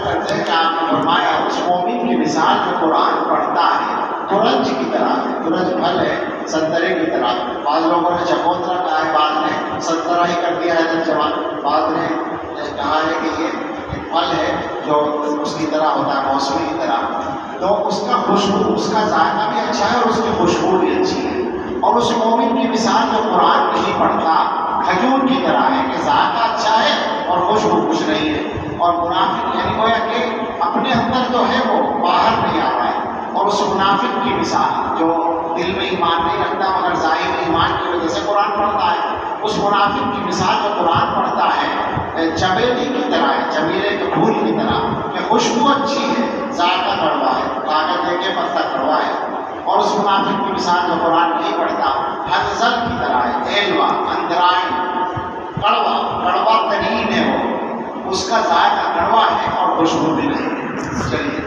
کرتے ہیں کہ آپ نے فرمایا اس مومن کی مثال جو قرآن پڑھتا ہے ترنج کی طرح ہے. ترنج پھل ہے سنترے کی طرح. بعض لوگوں نے چکوترا کہا ہے, بعض نے سنترا ہی کر دیا ہے ترجمہ. بعض نے کہا ہے کہ یہ پھل ہے جو اس کی طرح ہوتا ہے, موسمی کی طرح. تو اس کا خوشبو, اس کا ذائقہ بھی اچھا ہے اور اس کی خوشبو بھی اچھی ہے. اور اس مومن کی مثال جو قرآن نہیں پڑھتا کھجور کی طرح ہے کہ ذائقہ اچھا ہے اور خوشبو کچھ نہیں ہے. اور منافق یعنی گویا کہ اپنے اندر تو ہے وہ باہر نہیں آ رہا ہے. اور اس منافق کی مثال جو دل میں ایمان نہیں رکھتا مگر ظاہر ایمان کی وجہ سے قرآن پڑھتا ہے, اس منافق کی مثال جو قرآن پڑھتا ہے چمیلی کی طرح ہے, چمیلے کے پھول کی طرح کہ خوشبو اچھی ہے, ذائقہ کڑوا ہے, کاغذ دے کے پتہ کڑوا ہے. اور اس منافق کی مثال جو قرآن نہیں پڑھتا حنظل کی طرح ہے, ایلوا اندرائن, کڑوا ترین ہے وہ, اس کا ذائقہ کڑوا ہے اور خوشبو بھی نہیں. چلیے